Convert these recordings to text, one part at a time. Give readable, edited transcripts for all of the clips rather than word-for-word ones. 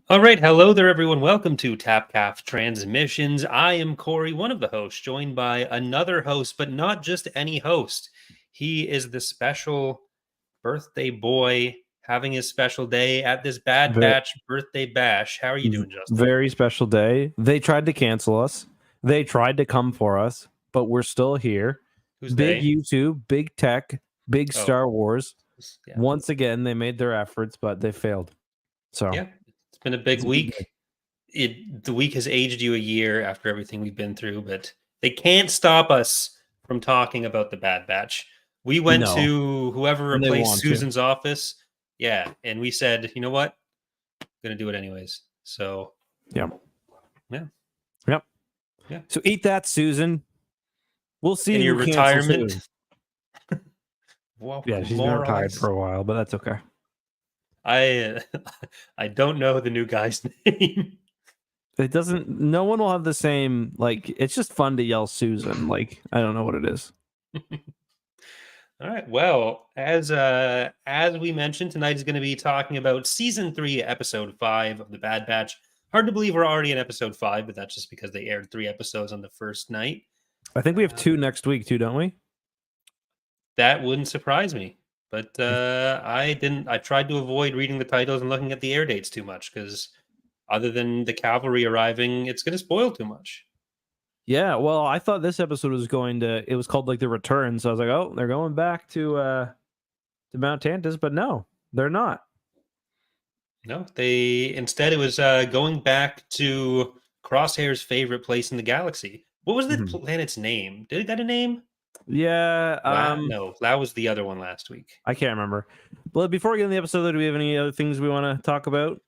All right, hello there, everyone. Welcome to Tapcaf Transmissions. I am Corey, one of the hosts, joined by another host, but not just any host. He is the special birthday boy having his special day at this Bad Very, Batch birthday bash. How are you doing, Justin? very special day. They tried to cancel us. They tried to come for us, but we're still here. Who's Big they? YouTube, big tech, big Oh, Star Wars. yeah, Once again, they made their efforts, but they failed. So yeah. It's been a big it's a big day. week. The week has aged you a year after everything we've been through, but they can't stop us from talking about the Bad Batch. We went No, to whoever and they replaced want to. Susan's office, yeah, and we said, you know what, gonna do it anyways. So Yeah. yeah, Yep. yeah. So eat that, Susan. We'll see In your who cancels who. retirement, Yeah, welcome she's been more retired eyes. for a while, but that's okay. I I don't know the new guy's name. It doesn't. No one will have the same. Like, it's just fun to yell Susan. Like, I don't know what it is. All right. Well, as we mentioned, tonight is going to be talking about season 3, episode 5 of the Bad Batch. Hard to believe we're already in episode 5, but that's just because they aired 3 episodes on the first night. I think we have 2 next week too, don't we? That wouldn't surprise me. But I didn't. I tried to avoid reading the titles and looking at the air dates too much because, other than the cavalry arriving, it's going to spoil too much. Yeah, well, I thought this episode was going to. It was called like the return, so I was like, oh, they're going back to Mount Tantus, but no, they're not. No, they instead it was going back to Crosshair's favorite place in the galaxy. What was the Mhm. planet's name? Did it got a name? Yeah, No, that was the other one last week. I can't remember. But before we get in the episode, do we have any other things we want to talk about?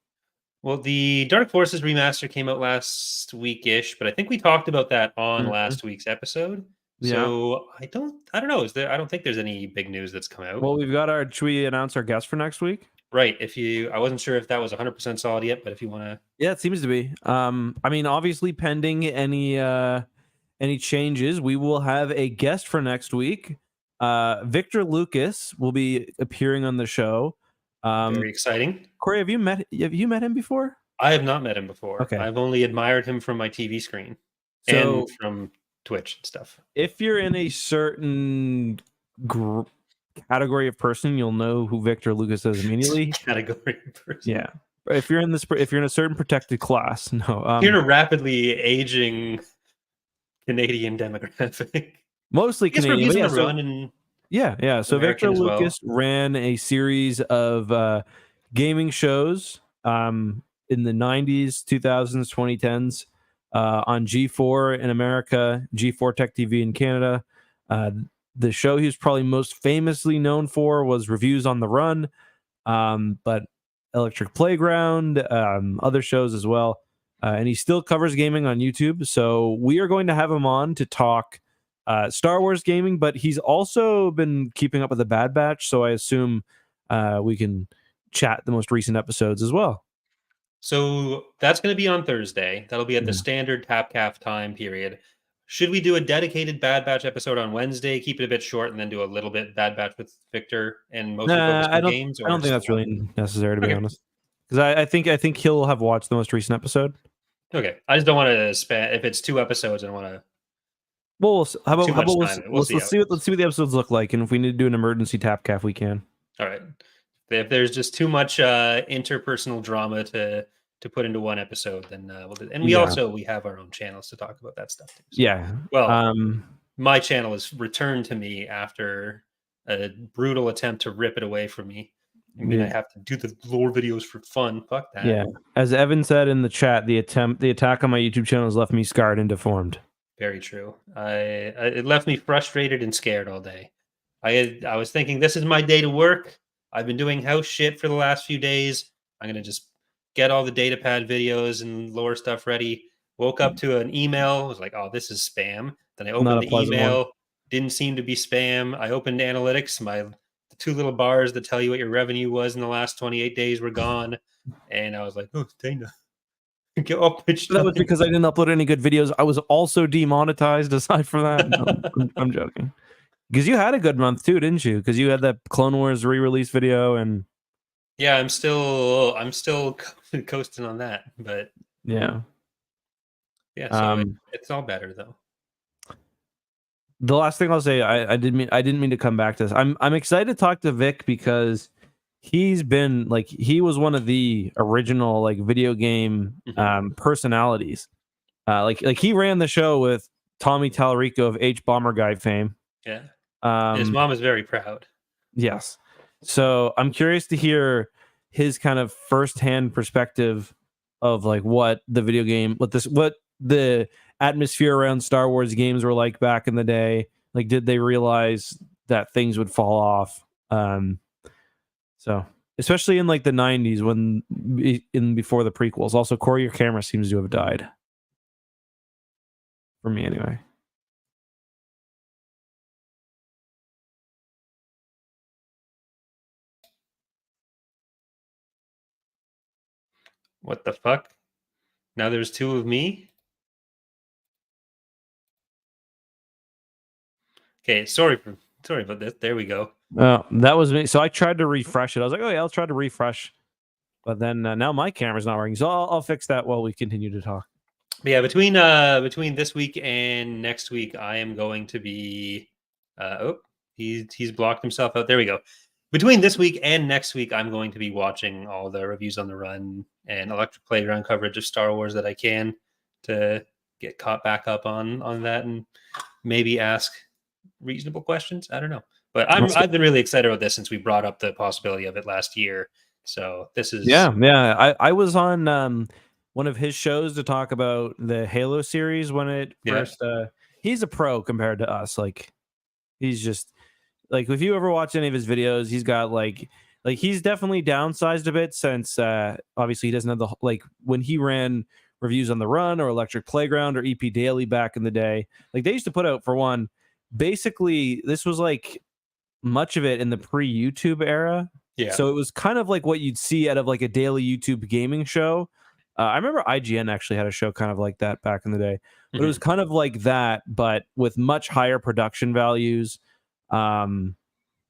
Well, the Dark Forces remaster came out last week-ish, but I think we talked about that on Mhm. last week's episode. Yeah. So I don't know. I don't think there's any big news that's come out. Well, we've got our. Should we announce our guest for next week? Right. I wasn't sure if that was 100% solid yet, but if you want to, Yeah, it seems to be. I mean, obviously, pending any changes, we will have a guest for next week. Victor Lucas will be appearing on the show. very exciting. Corey, have you met him before? I have not met him before. Okay. I've only admired him from my TV screen and So from Twitch and stuff. if you're in a certain category of person, you'll know who Victor Lucas is immediately. Category person. Yeah. But if you're in a certain protected class, no. You're in a rapidly aging Canadian demographic. Mostly He's Canadian. But on yeah, a run in yeah. So American Victor as well. Lucas ran a series of gaming shows in the 90s, 2000s, 2010s on G4 in America, G4 Tech TV in Canada. The show he was probably most famously known for was Reviews on the Run, but Electric Playground, other shows as well. And he still covers gaming on YouTube. So we are going to have him on to talk Star Wars gaming, but he's also been keeping up with the Bad Batch. So I assume we can chat the most recent episodes as well. So that's going to be on Thursday. That'll be at the Yeah. standard Tapcaf time period. Should we do a dedicated Bad Batch episode on Wednesday, keep it a bit short, and then do a little bit Bad Batch with Victor and mostly focus Nah, on games? I don't Or think that's really necessary, to be okay, honest. Because I think he'll have watched the most recent episode. okay. I just don't want to spend if it's 2 episodes. I don't want to Well, how too about much time. We'll see. let's see what the episodes look like, and if we need to do an emergency tap calf, we can. All right. If there's just too much interpersonal drama to put into one episode, then we'll do. And we have our own channels to talk about that stuff too. So. Yeah. Well, my channel is returned to me after a brutal attempt to rip it away from me. I mean, I have to do the lore videos for fun. Fuck that. Yeah. As Evan said in the chat, the attack on my YouTube channel has left me scarred and deformed. Very true. It left me frustrated and scared all day. I was thinking, this is my day to work. I've been doing house shit for the last few days. I'm gonna just get all the Datapad videos and lore stuff ready. Woke up to an email. Was like, oh, this is spam. Then I opened the email. Didn't seem to be spam. I opened analytics. The 2 little bars that tell you what your revenue was in the last 28 days were gone. And I was like, oh, dang it. Get up, bitch. That was because I didn't upload any good videos. I was also demonetized aside from that. No, I'm joking. Because you had a good month too, didn't you? Because you had that Clone Wars re-release video and Yeah, I'm still coasting on that, but Yeah. yeah, so Um, it's all better though. the last thing I'll say, I didn't mean to come back to this. I'm excited to talk to Vic because he's been like he was one of the original like video game Hmm. personalities. Like he ran the show with Tommy Tallarico of H Bomber Guy fame. Yeah, his Um, mom is very proud. yes. So I'm curious to hear his kind of firsthand perspective of like what the atmosphere around Star Wars games were like back in the day. Like, did they realize that things would fall off? So especially in like the 90s in before the prequels. Also, Corey, your camera seems to have died for me anyway. What the fuck? Now there's two of me. Okay, sorry about this. There we go. That was me. So I tried to refresh it. I was like, oh yeah, I'll try to refresh. But then now my camera's not working. So I'll fix that while we continue to talk. But yeah, between this week and next week, I am going to be. Oh, he's blocked himself out. There we go. Between this week and next week, I'm going to be watching all the reviews on the run and Electric Playground coverage of Star Wars that I can to get caught back up on that and maybe ask reasonable questions. I don't know, but I've been really excited about this since we brought up the possibility of it last year. So this is Yeah. I was on one of his shows to talk about the Halo series when it yeah. first. He's a pro compared to us. Like he's just like if you ever watch any of his videos, he's got like he's definitely downsized a bit since obviously he doesn't have the like when he ran reviews on the run or Electric Playground or EP Daily back in the day. Like they used to put out for one. Basically, this was like much of it in the pre-YouTube era. Yeah. So it was kind of like what you'd see out of like a daily YouTube gaming show. I remember IGN actually had a show kind of like that back in the day, but it was Mhm. kind of like that, but with much higher production values. Um,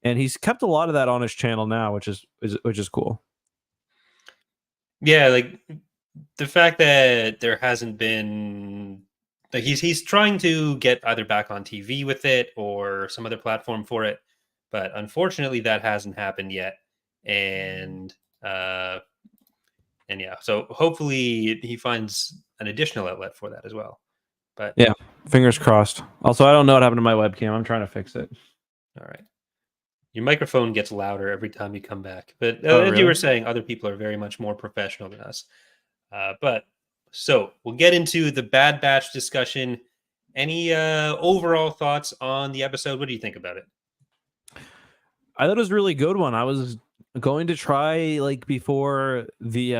and he's kept a lot of that on his channel now, which is cool. Yeah, like the fact that there hasn't been like he's trying to get either back on TV with it or some other platform for it, but unfortunately that hasn't happened yet. And uh and yeah, so hopefully he finds an additional outlet for that as well. But Yeah, fingers crossed. Also, I don't know what happened to my webcam. I'm trying to fix it. all right. Your microphone gets louder every time you come back. But Oh, as you really? were saying, other people are very much more professional than us. But so we'll get into the Bad Batch discussion. Any overall thoughts on the episode? What do you think about it? I thought it was a really good one. I was going to try like before we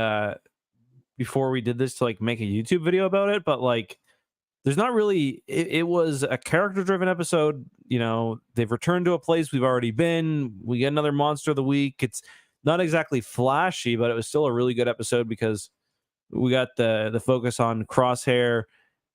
did this to like make a YouTube video about it, but like there's not really it was a character driven episode. You know, they've returned to a place we've already been. We get another monster of the week. It's not exactly flashy, but it was still a really good episode because we got the focus on Crosshair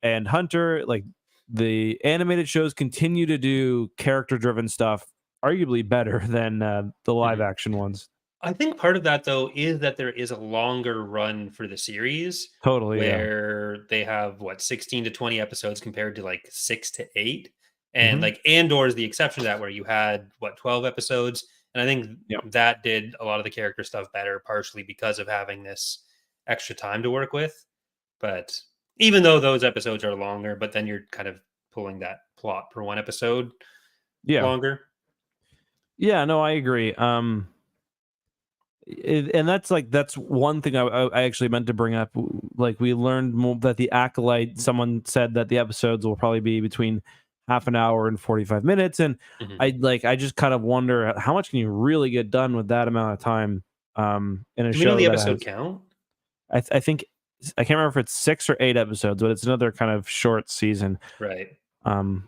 and Hunter. Like the animated shows continue to do character driven stuff arguably better than the live Mhm. action ones. I think part of that though is that there is a longer run for the series Totally, yeah. where they have what 16 to 20 episodes compared to like 6 to 8. And Hmm. like Andor is the exception to that where you had what 12 episodes. And I think Yeah. that did a lot of the character stuff better, partially because of having this extra time to work with. But even though those episodes are longer, but then you're kind of pulling that plot per one episode Yeah. longer. Yeah, no, I agree. And that's one thing I actually meant to bring up. Like we learned more that the acolyte. Someone said that the episodes will probably be between half an hour and 45 minutes, and Mhm. I just kind of wonder how much can you really get done with that amount of time in a Do we know show the that episode has count? I think I can't remember if it's 6 or 8 episodes, but it's another kind of short season. Right.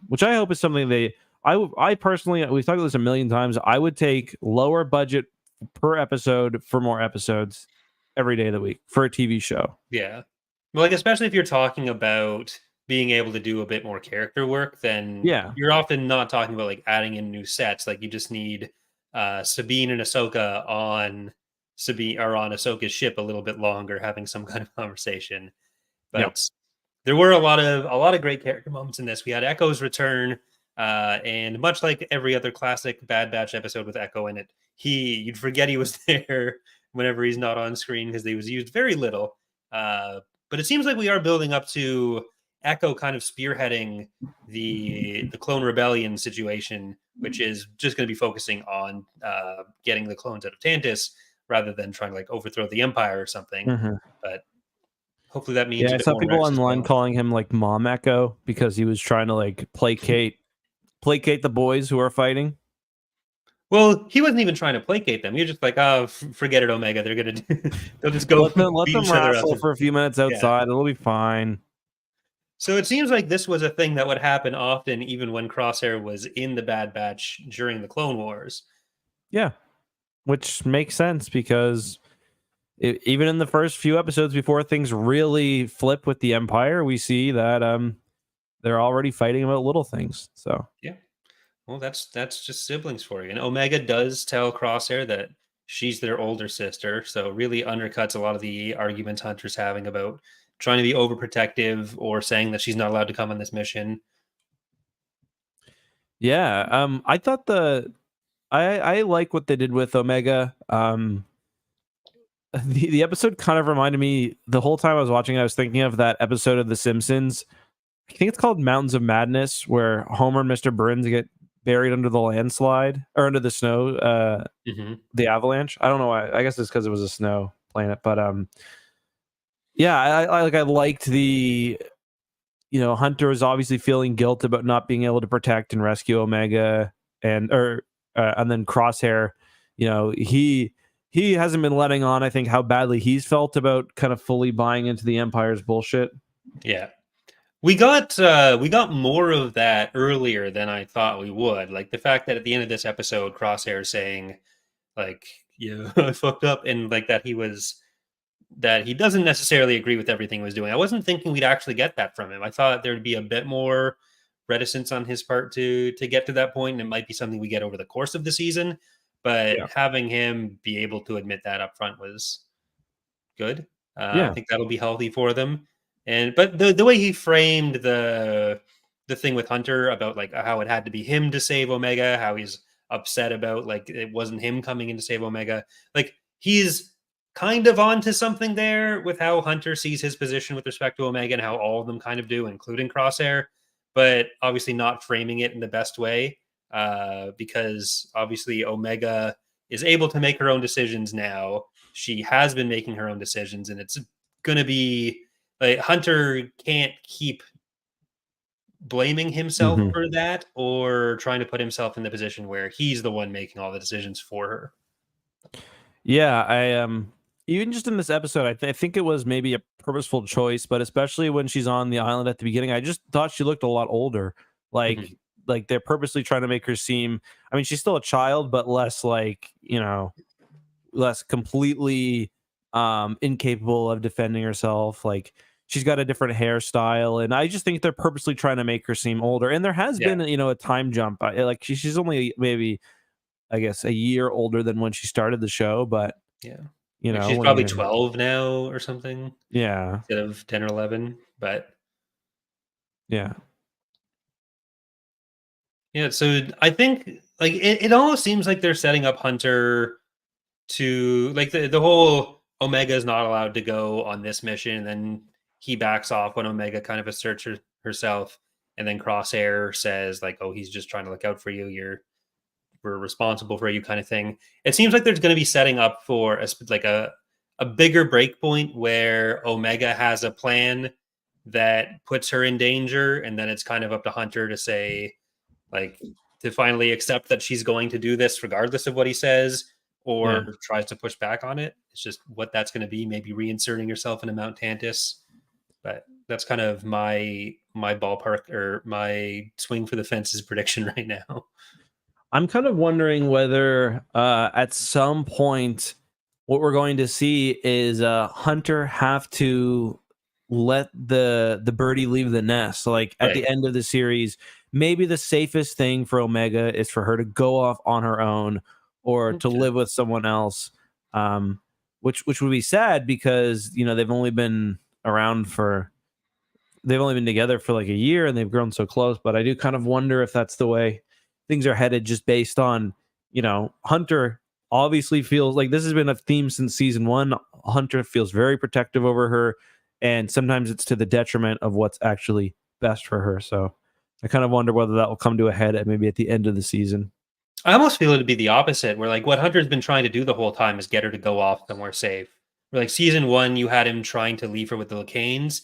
Which I hope is something I personally, we've talked about this a million times. I would take lower budget per episode for more episodes every day of the week for a TV show. Yeah. Well, like especially if you're talking about being able to do a bit more character work, then Yeah, you're often not talking about like adding in new sets. Like you just need Sabine and Ahsoka on Sabine are on Ahsoka's ship a little bit longer, having some kind of conversation. Yeah. But there were a lot of great character moments in this. We had Echo's return, and much like every other classic Bad Batch episode with Echo in it, you'd forget he was there whenever he's not on screen because he was used very little. But it seems like we are building up to Echo kind of spearheading the Clone Rebellion situation, which is just going to be focusing on getting the clones out of Tantis rather than trying to like overthrow the Empire or something. Mhm. But hopefully that means Yeah, a I bit saw more people Rex as online well. calling him like Mom Echo because he was trying to like placate the boys who are fighting. Well, he wasn't even trying to placate them. He was just like, "Oh, forget it, Omega. They're gonna they'll just go Let beat them each other up." wrestle for a few minutes Yeah. outside. It'll be fine. So it seems like this was a thing that would happen often, even when Crosshair was in the Bad Batch during the Clone Wars. Yeah, which makes sense because even in the first few episodes before things really flip with the Empire, we see that they're already fighting about little things. So Yeah. Well, that's just siblings for you. And Omega does tell Crosshair that she's their older sister, so it really undercuts a lot of the arguments Hunter's having about trying to be overprotective or saying that she's not allowed to come on this mission. yeah, I thought I like what they did with Omega. The episode kind of reminded me the whole time I was watching. I was thinking of that episode of The Simpsons. I think it's called Mountains of Madness, where Homer and Mr. Burns get buried under the landslide or under the snow, Hmm. the avalanche. I don't know why. I guess it's because it was a snow planet, but yeah, I liked the Hunter was obviously feeling guilt about not being able to protect and rescue Omega, and then Crosshair, he hasn't been letting on. I think how badly he's felt about kind of fully buying into the Empire's bullshit. Yeah. We got more of that earlier than I thought we would. Like the fact that at the end of this episode, Crosshair is saying, like, yeah, I fucked up, and like that he doesn't necessarily agree with everything he was doing. I wasn't thinking we'd actually get that from him. I thought there'd be a bit more reticence on his part to get to that point, and it might be something we get over the course of the season. But Yeah, having him be able to admit that up front was good. I yeah, think that'll be healthy for them. And but the way he framed the thing with Hunter about like how it had to be him to save Omega, how he's upset about like it wasn't him coming in to save Omega. Like he's kind of onto something there with how Hunter sees his position with respect to Omega and how all of them kind of do, including Crosshair, but obviously not framing it in the best way. Because obviously Omega is able to make her own decisions now. She has been making her own decisions, and it's going to be like Hunter can't keep blaming himself hmm for that or trying to put himself in the position where he's the one making all the decisions for her. yeah. I even just in this episode, I think it was maybe a purposeful choice, but especially when she's on the island at the beginning, I just thought she looked a lot older. Like Mhm. like they're purposely trying to make her seem. I mean, she's still a child, but less like less completely incapable of defending herself. Like she's got a different hairstyle, and I just think they're purposely trying to make her seem older. And there has Yeah, been a time jump. Like she's only maybe I guess a year older than when she started the show, but yeah. you Like know she's when probably you're 12 now or something yeah, instead of 10 or 11. But yeah, yeah, so I think like it almost seems like they're setting up Hunter to like the whole Omega is not allowed to go on this mission, and then he backs off when Omega kind of asserts herself, and then Crosshair says like, "Oh, he's just trying to look out for you. We're responsible for you," kind of thing. It seems like there's going to be setting up for a bigger break point where Omega has a plan that puts her in danger, and then it's kind of up to Hunter to say like to finally accept that she's going to do this regardless of what he says yeah. or tries to push back on it. It's just what that's going to be, maybe reinserting yourself into Mount Tantis. But that's kind of my ballpark or my swing for the fences prediction right now. I'm kind of wondering whether at some point what we're going to see is Hunter have to let the birdie leave the nest. So, like at Right. the end of the series, maybe the safest thing for Omega is for her to go off on her own or to Okay. live with someone else. which would be sad because they've only been together for like a year and they've grown so close. But I do kind of wonder if that's the way things are headed, just based on Hunter obviously feels like this has been a theme since season 1. Hunter feels very protective over her, and sometimes it's to the detriment of what's actually best for her. So I kind of wonder whether that will come to a head at maybe at the end of the season. I almost feel it'd be the opposite, where like what Hunter's been trying to do the whole time is get her to go off somewhere safe. Where like season 1, you had him trying to leave her with the Lacanes.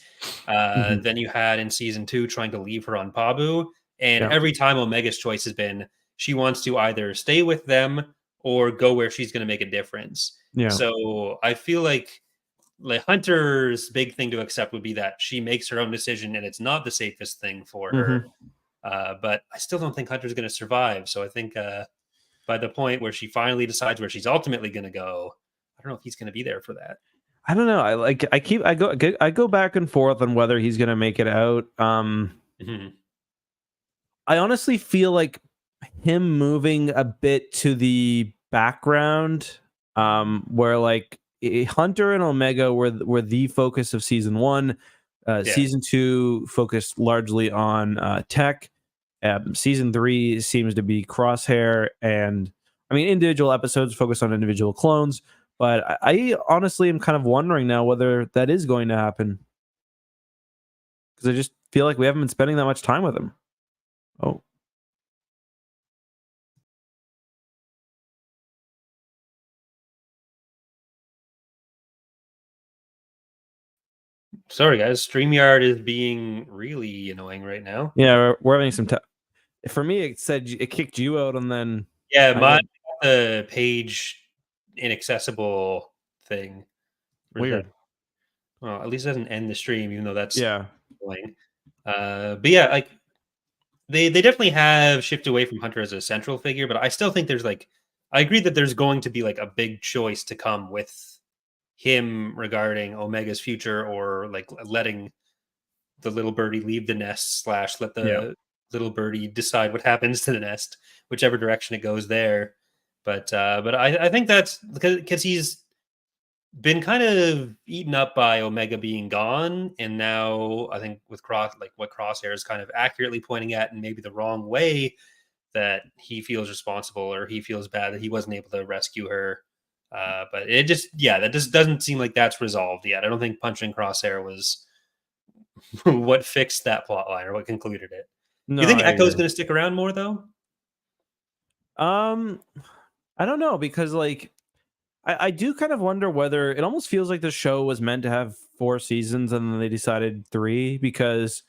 Mhm. Then you had in season 2 trying to leave her on Pabu. And Yeah. every time Omega's choice has been she wants to either stay with them or go where she's going to make a difference. Yeah. So I feel like Hunter's big thing to accept would be that she makes her own decision and it's not the safest thing for her. Mhm. But I still don't think Hunter's going to survive. So I think by the point where she finally decides where she's ultimately going to go, I don't know if he's going to be there for that. I don't know. I go back and forth on whether he's gonna make it out. Mhm. I honestly feel like him moving a bit to the background, where like Hunter and Omega were the focus of season 1. Yeah. Season 2 focused largely on tech. Season 3 seems to be Crosshair, and I mean individual episodes focus on individual clones. But I honestly am kind of wondering now whether that is going to happen, because I just feel like we haven't been spending that much time with him. Oh, Sorry, guys. StreamYard is being really annoying right now. yeah, we're having some. For me, it said it kicked you out, and then Yeah, I my got the page inaccessible thing. Or is that? weird. Well, at least it doesn't end the stream, even though that's Yeah, annoying. But yeah, like they definitely have shifted away from Hunter as a central figure, but I still think there's like I agree that there's going to be like a big choice to come with him regarding Omega's future, or like letting the little birdie leave the nest slash let yeah, the little birdie decide what happens to the nest, whichever direction it goes there. But I think that's because he's been kind of eaten up by Omega being gone, and now I think with what Crosshair is kind of accurately pointing at, and maybe the wrong way, that he feels responsible or he feels bad that he wasn't able to rescue her. But it just, yeah, that just doesn't seem like that's resolved yet. I don't think punching Crosshair was what fixed that plot line or what concluded it. no, You think I Echo's agree. going to stick around more though? Um, I don't know, because like I do kind of wonder whether it almost feels like the show was meant to have 4 seasons and then they decided 3, because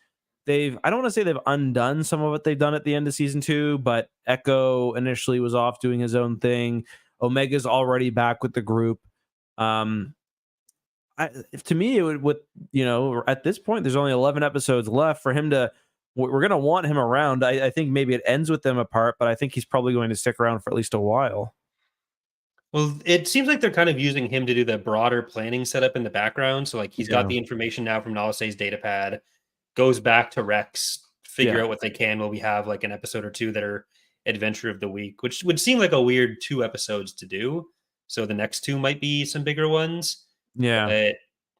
I don't want to say they've undone some of what they've done at the end of season 2, but Echo initially was off doing his own thing. Omega's already back with the group. Um, to me, it would, at this point, there's only 11 episodes left for him to. We're going to want him around. I think maybe it ends with them apart, but I think he's probably going to stick around for at least a while. Well, it seems like they're kind of using him to do the broader planning setup in the background. So, like, he's got Yeah. the information now from Nalise's Datapad, goes back to Rex, figure Yeah. out what they can while we have like an episode or two that are adventure of the week, which would seem like a weird 2 episodes to do. So the next 2 might be some bigger ones. Yeah. But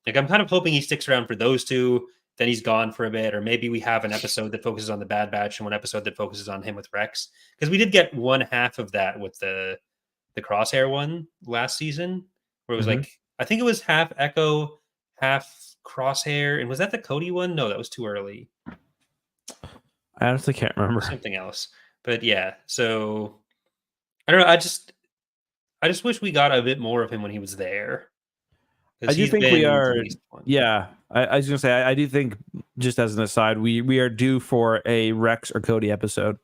like I'm kind of hoping he sticks around for those 2, then he's gone for a bit, or maybe we have an episode that focuses on the Bad Batch and one episode that focuses on him with Rex. Because we did get one half of that with the Crosshair one last season, where it was Hmm. like I think it was half Echo, half Crosshair, and was that the Cody one? No, that was too early. I honestly can't remember. Something else. But yeah, so I don't know. I just wish we got a bit more of him when he was there, I because do he's think we been the are. least one. Yeah, I was gonna say I do think, just as an aside, we are due for a Rex or Cody episode.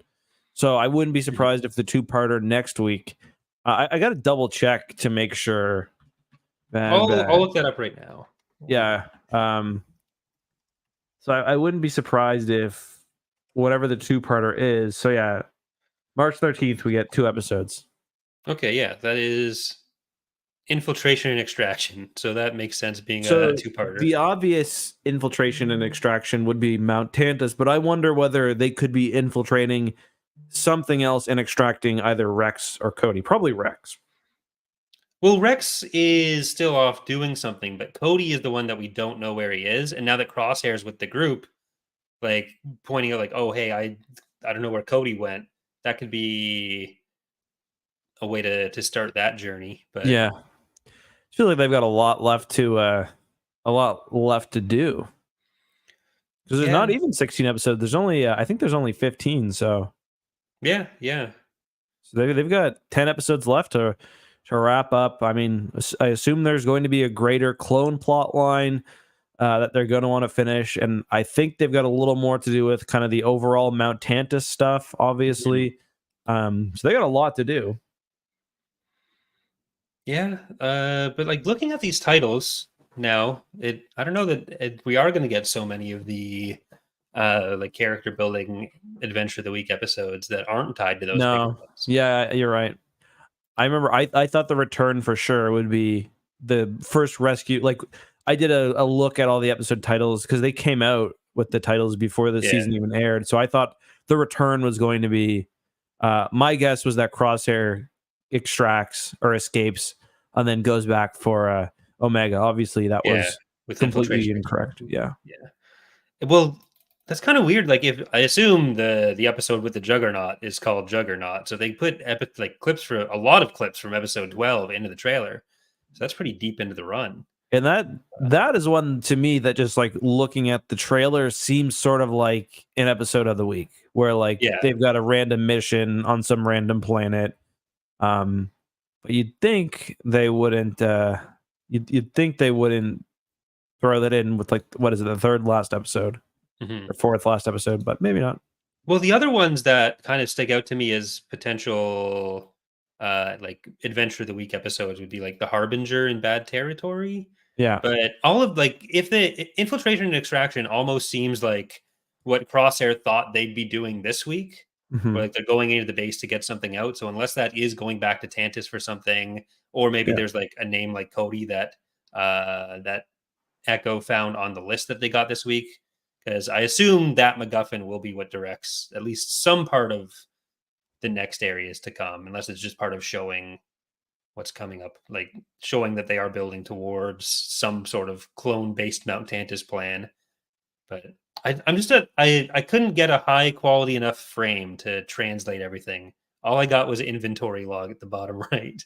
So I wouldn't be Mhm. surprised if the 2-parter next week. I got to double check to make sure. Bad I'll Batch. look that up right now. Yeah. So I wouldn't be surprised if whatever the 2-parter is. So yeah, March 13th we get 2 episodes. Okay, yeah, that is infiltration and extraction. So that makes sense being a So two-parter. the obvious infiltration and extraction would be Mount Tantus, but I wonder whether they could be infiltrating something else and extracting either Rex or Cody. Probably Rex. Well, Rex is still off doing something, but Cody is the one that we don't know where he is. And now that Crosshair's with the group, like pointing out, like, oh, hey, I don't know where Cody went. That could be a way to start that journey. But Yeah, I feel like they've got a lot left to do because there's not yeah, even 16 episodes. There's only I think there's only 15. yeah. So they've got 10 episodes left to wrap up. I mean, I assume there's going to be a greater clone plot line that they're going to want to finish, and I think they've got a little more to do with kind of the overall Mount Tantus stuff, Mhm. obviously. So they got a lot to do. Yeah, but like looking at these titles now, I don't know that we are going to get so many of the like character building adventure of the week episodes that aren't tied to those bigger No, ones. yeah, you're right. I remember I thought the return for sure would be the first rescue. Like I did a look at all the episode titles because they came out with the titles before the Yeah. season even aired. So I thought the return was going to be my guess was that Crosshair extracts or escapes and then goes back for Omega. Obviously that Yeah, was with completely infiltration incorrect. extraction. Yeah. Yeah. Well, that's kind of weird. Like, if I assume the episode with the Juggernaut is called Juggernaut, so they put like clips for a lot of clips from episode 12 into the trailer. So that's pretty deep into the run. And that is one to me that just like looking at the trailer seems sort of like an episode of the week where like Yeah. they've got a random mission on some random planet. Um, but you'd think they wouldn't throw that in with like what is it, the third last episode Mhm. or fourth last episode, but maybe not. Well, the other ones that kind of stick out to me as potential like adventure of the week episodes would be like the Harbinger in Bad Territory. Yeah. But all of like if the infiltration and extraction almost seems like what Crosshair thought they'd be doing this week, where Hmm. like they're going into the base to get something out. So unless that is going back to Tantus for something, or maybe Yeah. there's like a name like Cody that Echo found on the list that they got this week, because I assume that MacGuffin will be what directs at least some part of the next areas to come, unless it's just part of showing what's coming up, like showing that they are building towards some sort of clone-based Mount Tantus plan. But I'm just I couldn't get a high quality enough frame to translate everything. All I got was inventory log at the bottom right.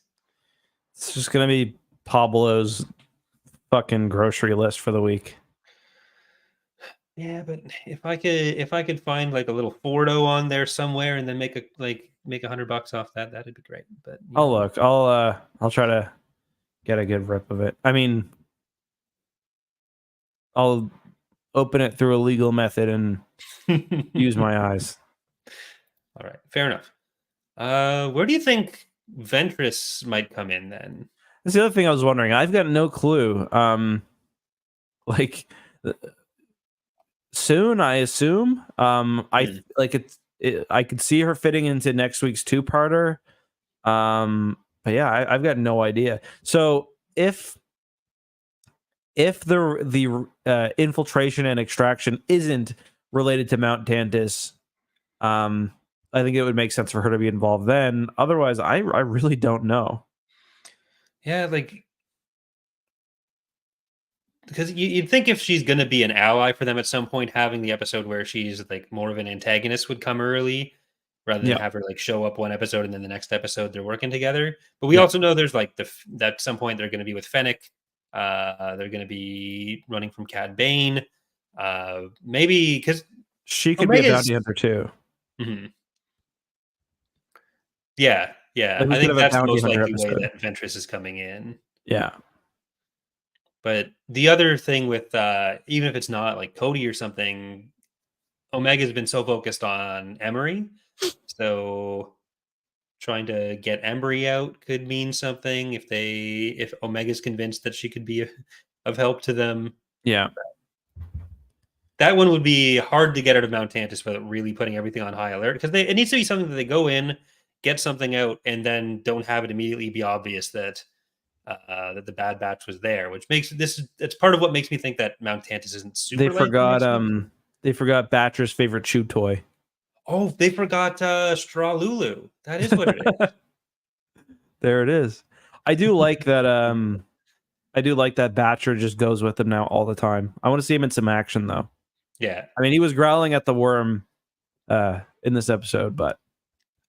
It's just gonna be Pablo's fucking grocery list for the week. Yeah, but if I could find like a little Fordo on there somewhere and then make $100 off that, that'd be great. But I'll look. I'll try to get a good rip of it. I mean, I'll open it through a legal method and use my eyes. All right, fair enough. Where do you think Ventress might come in then? That's the other thing I was wondering. I've got no clue. Like soon, I assume. Hmm. like I could see her fitting into next week's two-parter. But yeah, I've got no idea. So if the infiltration and extraction isn't related to Mount Tantus, I think it would make sense for her to be involved then. Otherwise, I really don't know. Yeah, like because you'd think if she's going to be an ally for them at some point, having the episode where she's like more of an antagonist would come early, rather than Yeah, have her like show up one episode and then the next episode they're working together. But we yeah. also know there's like that at some point they're going to be with Fennec. They're going to be running from Cad Bane. Maybe because She could be a Omega's. bounty hunter too. Mhm. Yeah, yeah. Like we I could think have a that's the bounty most hunter likely way episode. that Ventress is coming in. Yeah, But the other thing with even if it's not like Cody or something, Omega's been so focused on Emery. So trying to get Emery out could mean something if Omega's convinced that she could be of help to them. yeah, That one would be hard to get out of Mount Tantus without really putting everything on high alert, because it needs to be something that they go in, get something out, and then don't have it immediately be obvious that that the Bad Batch was there, which makes this. It's part of what makes me think that Mount Tantus isn't they super likely forgot next week. they forgot Batcher's favorite chew toy. Oh, they forgot Straw Lulu. That is what it is. There it is. I do like that. I do like that Batcher just goes with him now all the time. I want to see him in some action though. Yeah, I mean, he was growling at the worm in this episode, but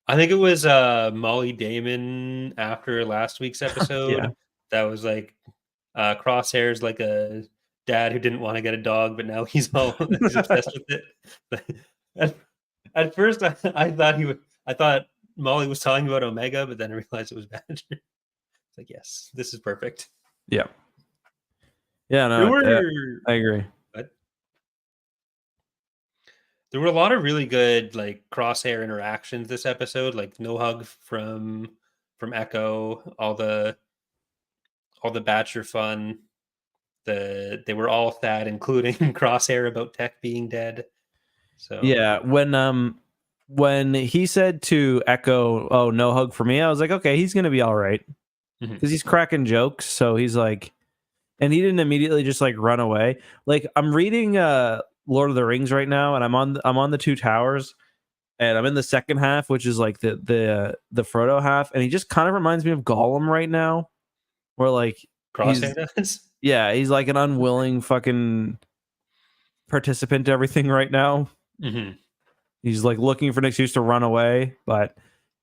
I think it was Molly Damon after last week's yeah, episode that was like Crosshair's like a dad who didn't want to get a dog, but now he's obsessed with it. at, at first, I thought I thought Molly was talking about Omega, but then I realized it was Badger. It's like, yes, this is perfect. yeah, yeah. There No, were I agree. but there were a lot of really good like Crosshair interactions this episode, like no hug from Echo, all the Batcher fun. They were all sad, including Crosshair about Tech being dead. So Yeah, when he said to Echo, "Oh, no hug for me," I was like, okay, he's gonna be all right mhm. because he's cracking jokes. So he's like, and he didn't immediately just like run away. Like I'm reading Lord of the Rings right now, and I'm on the Two Towers, and I'm in the second half, which is like the Frodo half, and he just kind of reminds me of Gollum right now, where like he's Crosshair does. yeah, he's like an unwilling fucking participant to everything right now. Mhm. He's like looking for an excuse to run away, but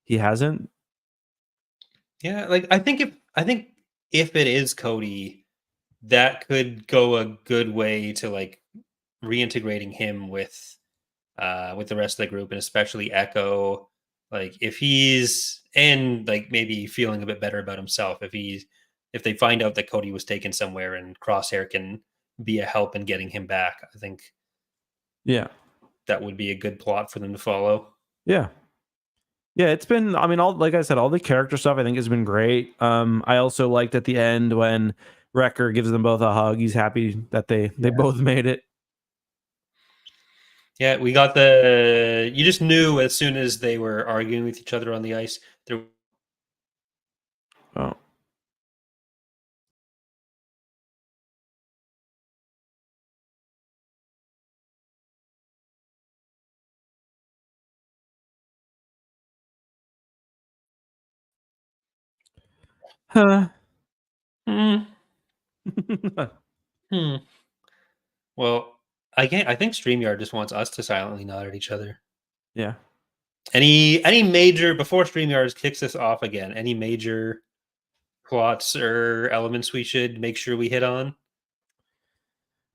he hasn't. Yeah, like I think if it is Cody, that could go a good way to like reintegrating him with the rest of the group and especially Echo. Like if he's and like maybe feeling a bit better about himself if they find out that Cody was taken somewhere and Crosshair can be a help in getting him back, I think Yeah. that would be a good plot for them to follow. Yeah. Yeah, it's been I mean all like I said all the character stuff I think has been great. I also liked at the end when Wrecker gives them both a hug. He's happy that they Yeah. both made it. Yeah, we got the you just knew as soon as they were arguing with each other on the ice. There Oh. Huh. hmm, hmm. Well, I think StreamYard just wants us to silently nod at each other. Yeah. Any major before StreamYard kicks us off again, any major plots or elements we should make sure we hit on?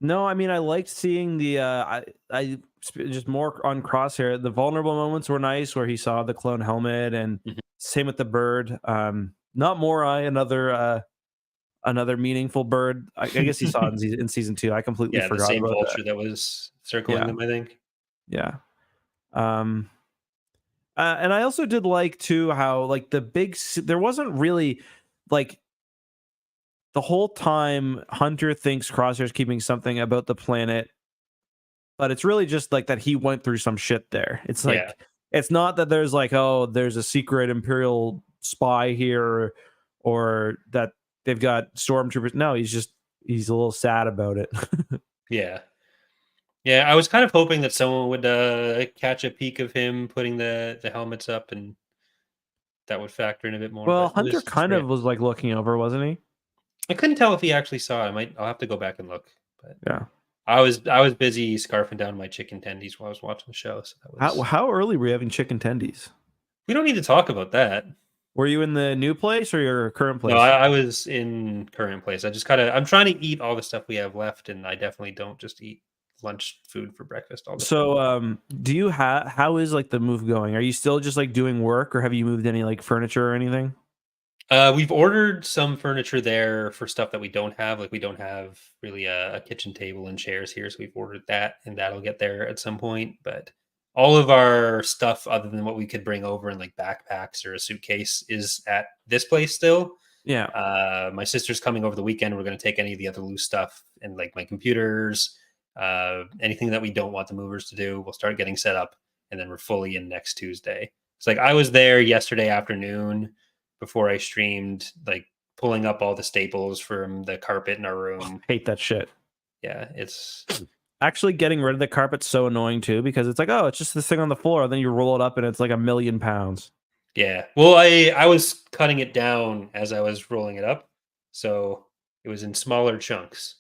No, I mean I liked seeing the just more on Crosshair. The vulnerable moments were nice where he saw the clone helmet and Mhm. same with the bird. Not Morai, another meaningful bird. I guess he saw it in season 2. I completely Yeah, the forgot same about that. vulture that was circling Yeah, them, I think. yeah. Um, and I also did like too how like there wasn't really like the whole time Hunter thinks Crosshair's keeping something about the planet, but it's really just like that he went through some shit there. It's Yeah. like it's not that there's like oh there's a secret Imperial spy here or that they've got stormtroopers. No, he's a little sad about it. Yeah. Yeah, I was kind of hoping that someone would catch a peek of him putting the helmets up and that would factor in a bit more, Well, but it Hunter was just kind random. of was like looking over, wasn't he? I couldn't tell if he actually saw it. I'll have to go back and look. But Yeah. I was busy scarfing down my chicken tendies while I was watching the show, so that was How early were you having chicken tendies? we don't need to talk about that. Were you in the new place or your current No, place? I was in current place. I just I'm trying to eat all the stuff we have left, and I definitely don't just eat lunch food for breakfast all the time. So, do you have how is like the move going? Are you still just like doing work, or have you moved any like furniture or anything? We've ordered some furniture there for stuff that we don't have. Like we don't have really a kitchen table and chairs here, so we've ordered that, and that'll get there at some point. But all of our stuff, other than what we could bring over in like backpacks or a suitcase, is at this place still. Yeah. My sister's coming over the weekend. We're going to take any of the other loose stuff and like my computers, anything that we don't want the movers to do. We'll start getting set up, and then we're fully in next Tuesday. It's like I was there yesterday afternoon before I streamed, like pulling up all the staples from the carpet in our room. Hate that shit. Yeah, it's Actually, getting rid of the carpet's so annoying too because it's like, oh, it's just this thing on the floor. Then you roll it up and it's like 1,000,000 pounds. Yeah. Well, I was cutting it down as I was rolling it up, so it was in smaller chunks.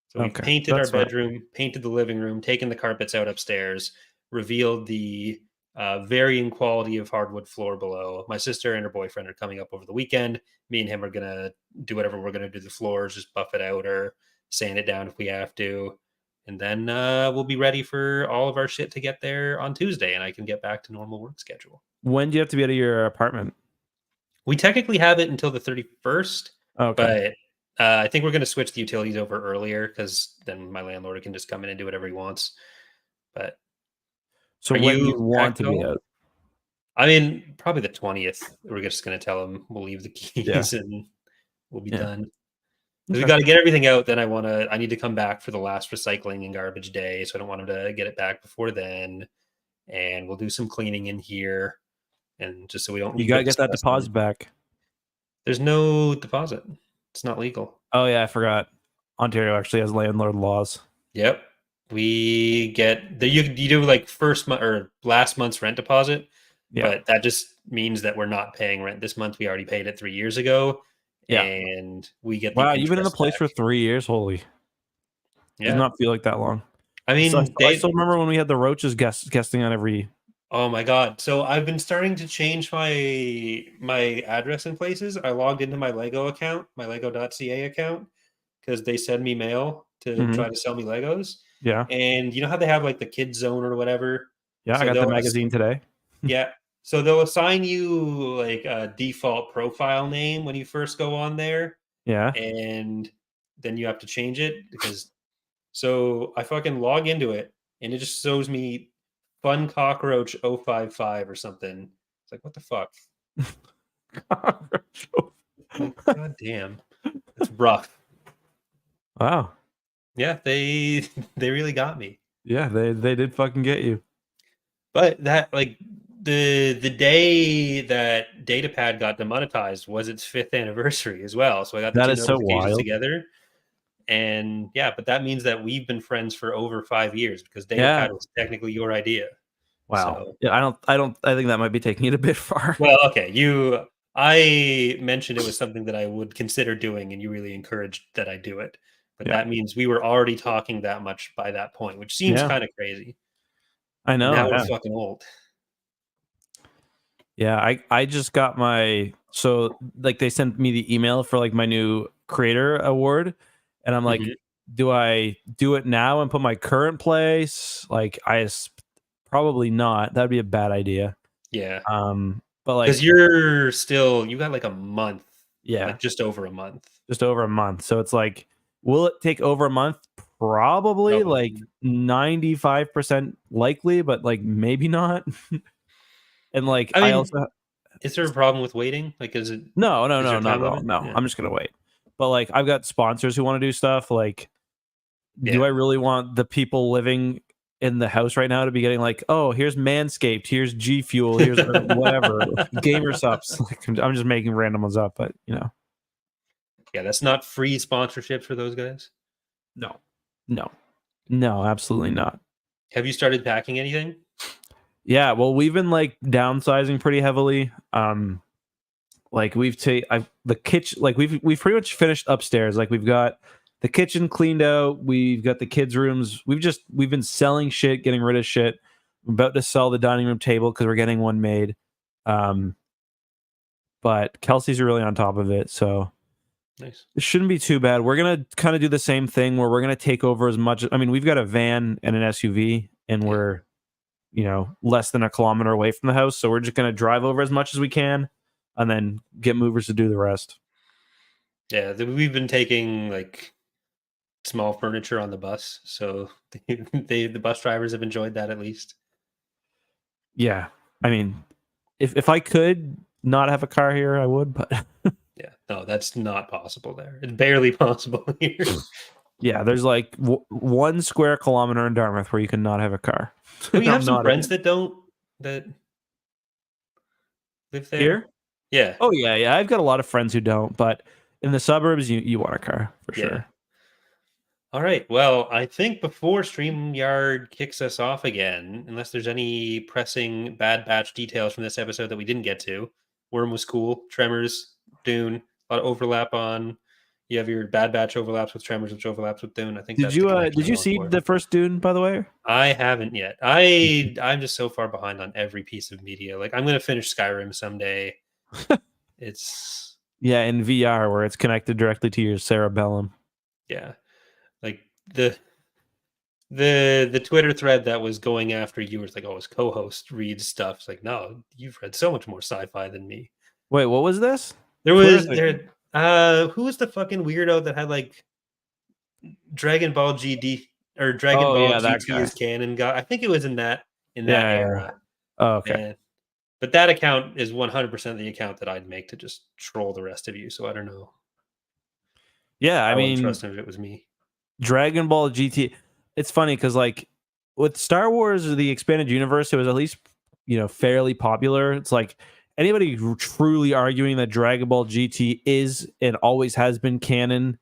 So we've Okay, painted our that's right. bedroom, painted the living room, taken the carpets out upstairs, revealed the varying quality of hardwood floor below. My sister and her boyfriend are coming up over the weekend. Me and him are gonna do whatever we're gonna do to the floors, just buff it out or sand it down if we have to. And then we'll be ready for all of our shit to get there on Tuesday, and I can get back to normal work schedule. When do you have to be out of your apartment? We technically have it until the 31st, Okay. but I think we're going to switch the utilities over earlier because then my landlord can just come in and do whatever he wants. But So are when do you you want packed to at be all? out? I mean, probably the 20th. We're just going to tell him we'll leave the Yeah. keys and we'll be Yeah. done. Because we Okay. got to get everything out. Then I need to come back for the last recycling and garbage day. So I don't want him to get it back before then. And we'll do some cleaning in here. And just so we don't You leave gotta it get that disgusting. deposit back. There's no deposit. It's not legal. Oh yeah, I forgot. Ontario actually has landlord laws. Yep. We get you do like first month or last month's rent deposit, Yeah. but that just means that we're not paying rent this month. We already paid it 3 years ago, Yeah. and we get the Wow, you've been in the interest place for back. 3 years. Holy, does Yeah. not feel like that long. I So mean, I still remember when we had the roaches guesting on every. oh my God. So I've been starting to change my address in places. I logged into my Lego account, my Lego.ca account, because they send me mail to Mhm. try to sell me Legos. Yeah. And you know how they have like the kids zone or whatever? Yeah, I So got the they'll magazine today. Yeah. So they'll assign you like a default profile name when you first go on there, Yeah. and then you have to change it because so I fucking log into it and it just shows me fun cockroach 055 or something. It's like, what the fuck? Like, god damn. It's rough. Wow. Yeah, they they really got me. Yeah, they did fucking get you. But that like the day that Datapad got demonetized was its 5th anniversary as well. So I got the That two is so notifications wild. together. And yeah, but that means that we've been friends for over 5 years because Yeah. Datapad was technically your idea. Wow. So Yeah, I think that might be taking it a bit far. well, okay, I mentioned it was something that I would consider doing, and you really encouraged that I do it. But Yeah. that means we were already talking that much by that point, which seems Yeah. kind of crazy. I And now know. we're Yeah. fucking old. Yeah, I just got my so like they sent me the email for like my new creator award, and I'm like, Mhm. do I do it now and put my current place? Like probably not. That'd be a bad idea. Yeah. But Because like you got like a month, yeah, like just over a month. just over a month. So it's like, will it take over a month? Probably like Probably. 95% likely, but like maybe not. And like I I mean, also is there a problem with waiting? Like, no, no, is there no, a not time at all. limit? No, Yeah. I'm just gonna wait. But like, I've got sponsors who want to do stuff. Like, do Yeah. I really want the people living in the house right now to be getting like, oh, here's Manscaped, here's G Fuel, here's or whatever, Gamer Subs. Like, I'm just making random ones up, but you know, Yeah, that's not free sponsorships for those guys. no, no, no, absolutely not. Have you started packing anything? Yeah, well, we've been like downsizing pretty heavily. Like the kitchen, like we've pretty much finished upstairs. Like we've got the kitchen cleaned out, we've got the kids rooms, we've been selling shit, getting rid of shit. We're about to sell the dining room table because we're getting one made. um but Kelsey's really on top of it, so Nice. it shouldn't be too bad. We're gonna kind of do the same thing where we're gonna take over as much. I mean, we've got a van and an SUV, and Yeah. we're less than a kilometer away from the house, so we're just gonna drive over as much as we can and then get movers to do the rest. Yeah, we've been taking like small furniture on the bus, so the bus drivers have enjoyed that at least. Yeah. I mean, if I could not have a car here, I would, but Yeah, no, that's not possible there. It's barely possible here. yeah, there's like 1 square kilometer in Dartmouth where you can not have a car. Don't you have I'm some not friends that live there? here. Yeah, Oh yeah, yeah. I've got a lot of friends who don't, but in the suburbs, you want a car for yeah. sure. All right. Well, I think before StreamYard kicks us off again, unless there's any pressing Bad Batch details from this episode that we didn't get to, Worm was cool. Tremors, Dune, a lot of overlap on. You have your Bad Batch overlaps with Tremors, which overlaps with Dune. I think Did that's the you connection did I'm you going see for. the first Dune, by the way? I haven't yet. I'm just so far behind on every piece of media. Like I'm gonna finish Skyrim someday. It's Yeah, in VR where it's connected directly to your cerebellum. yeah. Like the Twitter thread that was going after you was like, oh, his co-host reads stuff. It's like, no, you've read so much more sci-fi than me. Wait, what was this? There Twitter was thing? who was the fucking weirdo that had like Dragon Ball GD or Dragon Oh Ball yeah, that GT guy. is canon guy? I think it was in that Yeah, yeah. era. Oh, okay. And but that account is 100% the account that I'd make to just troll the rest of you. So I don't know. Yeah, I I wouldn't mean, trust him if it was me. Dragon Ball GT. It's funny because like with Star Wars or the expanded universe, it was at least fairly popular. It's like anybody truly arguing that Dragon Ball GT is and always has been canon,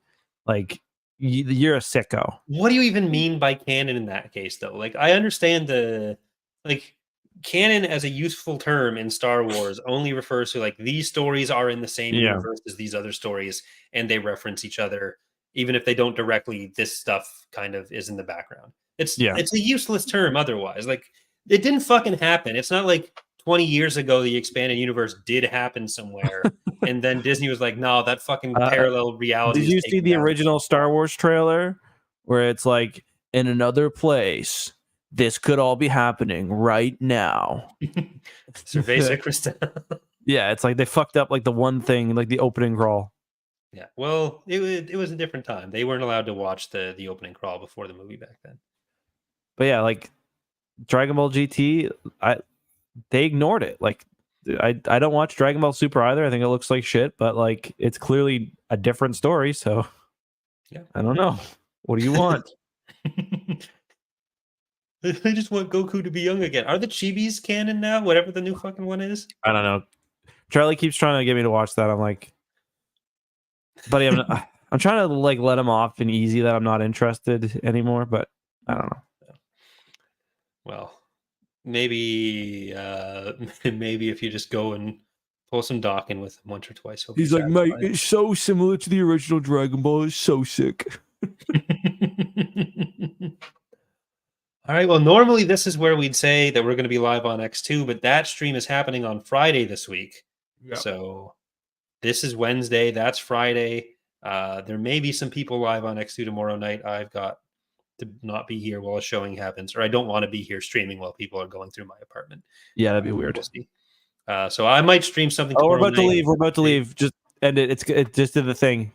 like you're a sicko. What do you even mean by canon in that case, though? Like, I understand like canon as a useful term in Star Wars only refers to like these stories are in the same Yeah, universe as these other stories, and they reference each other, even if they don't directly. This stuff kind of is in the background. It's yeah. it's a useless term otherwise. Like, it didn't fucking happen. It's not like 20 years ago the expanded universe did happen somewhere, and then Disney was like, "No, that fucking Uh, parallel reality did is you see taken the down." original Star Wars trailer where it's like in another place? This could all be happening right now. Cerveza Cristal. Yeah, it's like they fucked up like the one thing, like the opening crawl. Yeah, well, it was a different time. They weren't allowed to watch the opening crawl before the movie back then. But yeah, like Dragon Ball GT, they ignored it. Like I don't watch Dragon Ball Super either. I think it looks like shit, but like it's clearly a different story. So Yeah, I don't know. What do you want? I just want Goku to be young again. Are the Chibis canon now? Whatever the new fucking one is. I don't know. Charlie keeps trying to get me to watch that. I'm like, buddy, I'm trying to like let him off and easy that I'm not interested anymore. But I don't know. Well, maybe maybe if you just go and pull some docking with him once or twice, he'll be satisfied. it's so similar to the original Dragon Ball. It's so sick. All right. Well, normally this is where we'd say that we're going to be live on X2, but that stream is happening on Friday this week. Yep. So this is Wednesday. That's Friday. There may be some people live on X2 tomorrow night. I've got to not be here while a showing happens, or I don't want to be here streaming while people are going through my apartment. Yeah, that'd be weird. We'll see. So I might stream something Oh, tomorrow we're about to night. leave. We're about to leave. Just end it. It just did the thing.